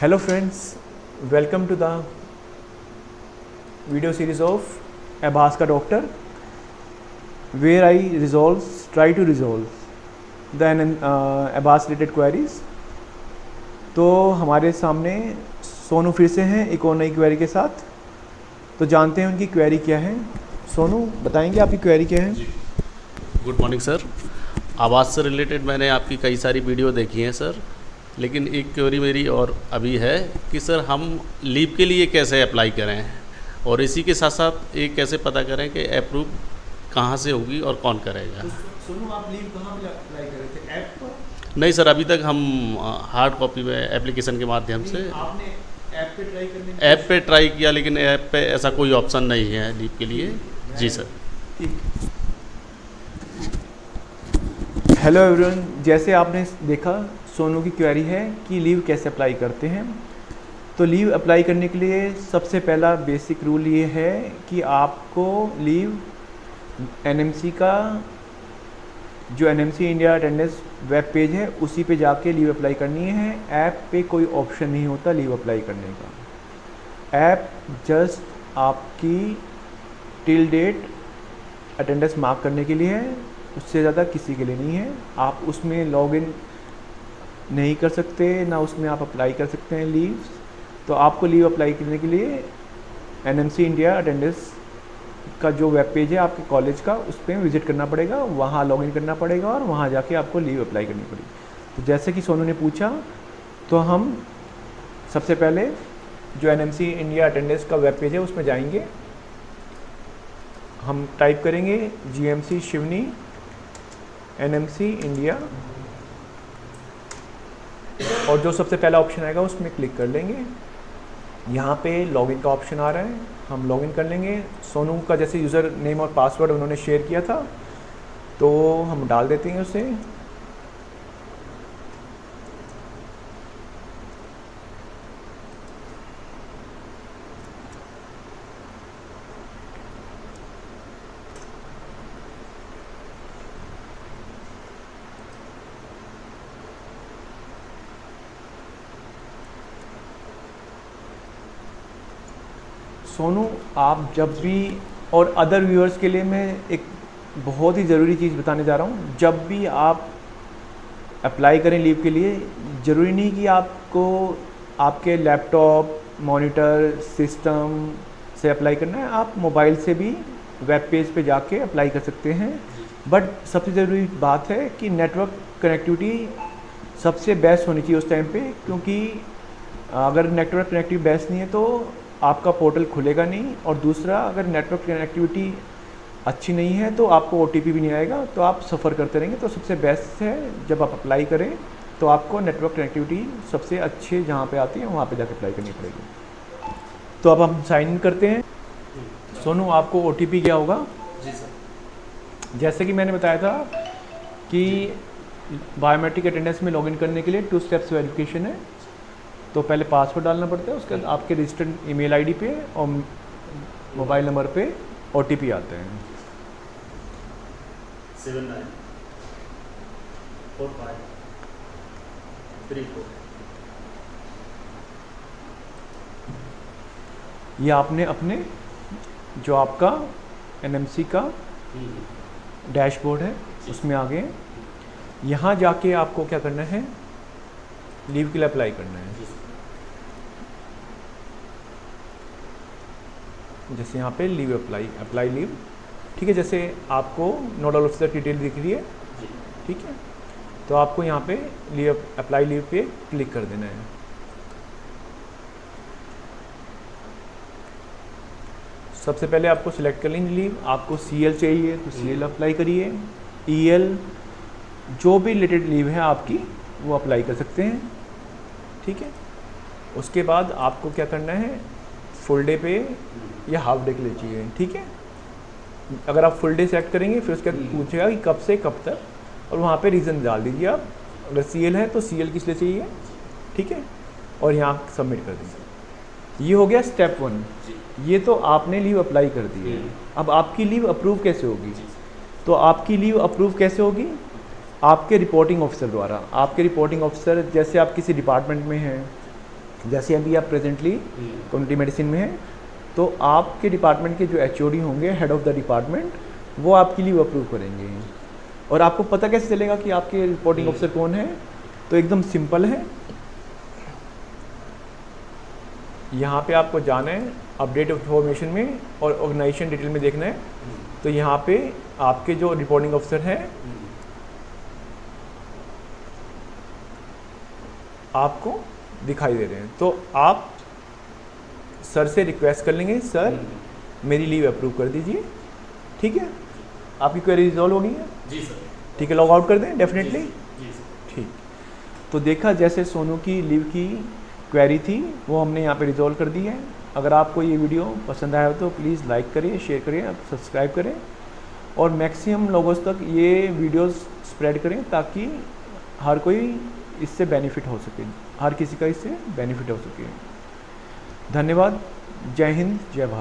Hello friends, welcome to the video series of Abbas ka Doctor, where I try to resolve the Abbas related queries. तो हमारे सामने सोनू फिर से हैं एक और नई क्वेरी के साथ। तो जानते हैं उनकी क्वेरी क्या है। सोनू बताएंगे आपकी क्वेरी क्या है। Good morning sir. आवाज़ से रिलेटेड मैंने आपकी कई सारी वीडियो देखी हैं सर, लेकिन एक क्वेरी मेरी और अभी है कि सर हम लीव के लिए कैसे अप्लाई करें, और इसी के साथ साथ ये कैसे पता करें कि अप्रूव कहाँ से होगी और कौन करेगा। तो सोनू आप लीव कहाँ पे अप्लाई कर रहे थे, ऐप पर? नहीं सर, अभी तक हम हार्ड कॉपी में एप्लीकेशन के माध्यम से आपने ऐप पे ट्राई करने ऐप पे ट्राई किया, लेकिन ऐप पे ऐसा कोई ऑप्शन नहीं है लीव के लिए। जी सर। हेलो एवरीवन, जैसे आपने देखा सोनू की क्वेरी है कि लीव कैसे अप्लाई करते हैं। तो लीव अप्लाई करने के लिए सबसे पहला बेसिक रूल ये है कि आपको लीव एनएमसी का जो NMC India attendance web page है उसी पे जाके लीव अप्लाई करनी है। ऐप पे कोई ऑप्शन नहीं होता लीव अप्लाई करने का। ऐप जस्ट आपकी टिल डेट अटेंडेंस मार्क करने के लिए है, उससे ज़्यादा किसी के लिए नहीं है। आप उसमें लॉगिन नहीं कर सकते, ना उसमें आप अप्लाई कर सकते हैं लीव्स। तो आपको लीव अप्लाई करने के लिए एनएमसी इंडिया अटेंडेंस का जो वेब पेज है आपके कॉलेज का, उस पर विज़िट करना पड़ेगा, वहाँ लॉगिन करना पड़ेगा और वहाँ जाके आपको लीव अप्लाई करनी पड़ेगी। तो जैसे कि सोनू ने पूछा, तो हम सबसे पहले जो एनएमसी इंडिया अटेंडेंस का वेब पेज है उसमें जाएंगे। हम टाइप करेंगे जीएमसी शिवनी एनएमसी इंडिया, और जो सबसे पहला ऑप्शन आएगा उसमें क्लिक कर लेंगे। यहाँ पे लॉगिन का ऑप्शन आ रहा है, हम लॉगिन कर लेंगे। सोनू का जैसे यूज़र नेम और पासवर्ड उन्होंने शेयर किया था तो हम डाल देते हैं उसे। सोनू, आप जब भी, और अदर व्यूअर्स के लिए मैं एक बहुत ही ज़रूरी चीज़ बताने जा रहा हूँ, जब भी आप अप्लाई करें लीव के लिए, ज़रूरी नहीं कि आपको आपके लैपटॉप, मॉनिटर, सिस्टम से अप्लाई करना है। आप मोबाइल से भी वेब पेज पे जाके अप्लाई कर सकते हैं। बट सबसे ज़रूरी बात है कि नेटवर्क कनेक्टिविटी सबसे बेस्ट होनी चाहिए उस टाइम पे, क्योंकि अगर नेटवर्क कनेक्टिविटी बेस्ट नहीं है तो आपका पोर्टल खुलेगा नहीं, और दूसरा अगर नेटवर्क कनेक्टिविटी अच्छी नहीं है तो आपको ओटीपी भी नहीं आएगा, तो आप सफ़र करते रहेंगे। तो सबसे बेस्ट है जब आप अप्लाई करें तो आपको नेटवर्क कनेक्टिविटी सबसे अच्छे जहाँ पे आती है वहाँ पे जाकर अप्लाई करनी पड़ेगी। तो अब हम साइन इन करते हैं। सोनू, आपको ओटीपी क्या होगा? जी सर। जैसे कि मैंने बताया था कि बायोमेट्रिक अटेंडेंस में लॉगिन करने के लिए 2 स्टेप्स वेरिफिकेशन है। तो पहले पासवर्ड डालना पड़ता है, उसके बाद आपके रजिस्टर्ड ईमेल आईडी पे और मोबाइल नंबर पे ओटीपी आते हैं। 794534। ये आपने अपने जो आपका एनएमसी का डैशबोर्ड है उसमें आ गए। यहाँ जाके आपको क्या करना है, लीव के लिए अप्लाई करना है। जैसे यहाँ पे लीव अप्लाई लीव, ठीक है। जैसे आपको नोडल ऑफिसर डिटेल दिख रही है, ठीक है, तो आपको यहाँ पे लीव अप्लाई लीव पे क्लिक कर देना है। सबसे पहले आपको सिलेक्ट कर लेंगे लीव। आपको सीएल चाहिए तो सीएल अप्लाई करिए। ईएल जो भी रिलेटेड लीव है आपकी वो अप्लाई कर सकते हैं, ठीक है। उसके बाद आपको क्या करना है, फुल डे पे या हाफ डे के लिए चाहिए, ठीक है। अगर आप फुल डे सेलेक्ट करेंगे फिर उसके बाद पूछेगा कि कब से कब तक, और वहाँ पे रीज़न डाल दीजिए आप। अगर सीएल है तो सीएल किस लिए चाहिए, ठीक है, और यहाँ सबमिट कर दीजिए। ये हो गया स्टेप 1। ये तो आपने लीव अप्लाई कर दी है। अब आपकी लीव अप्रूव कैसे होगी? तो आपकी लीव अप्रूव कैसे होगी? आपके रिपोर्टिंग ऑफिसर द्वारा। आपके रिपोर्टिंग ऑफिसर, जैसे आप किसी डिपार्टमेंट में हैं, जैसे अभी आप प्रेजेंटली कम्युनिटी मेडिसिन में हैं, तो आपके डिपार्टमेंट के जो एचओडी होंगे, हेड ऑफ द डिपार्टमेंट, वो आपकी लीव अप्रूव करेंगे। और आपको पता कैसे चलेगा कि आपके रिपोर्टिंग ऑफिसर कौन है? तो एकदम सिंपल है, यहाँ पे आपको जाना है अपडेट इंफॉर्मेशन में और ऑर्गेनाइजेशन डिटेल में देखना है। तो यहाँ पे आपके जो रिपोर्टिंग ऑफिसर हैं आपको दिखाई दे रहे हैं, तो आप सर से रिक्वेस्ट कर लेंगे, सर मेरी लीव अप्रूव कर दीजिए। ठीक है, आपकी क्वेरी रिजॉल्व हो गई है? जी सर। ठीक है, लॉग आउट कर दें डेफिनेटली। जी सर। ठीक, तो देखा जैसे सोनू की लीव की क्वेरी थी वो हमने यहाँ पे रिजॉल्व कर दी है। अगर आपको ये वीडियो पसंद आया हो तो प्लीज़ लाइक करिए, शेयर करिए, सब्सक्राइब करें और मैक्सिमम लोगों तक ये वीडियोस स्प्रेड करें ताकि हर कोई इससे बेनिफिट हो सके, हर किसी का इससे बेनिफिट हो सके। धन्यवाद। जय हिंद, जय भारत।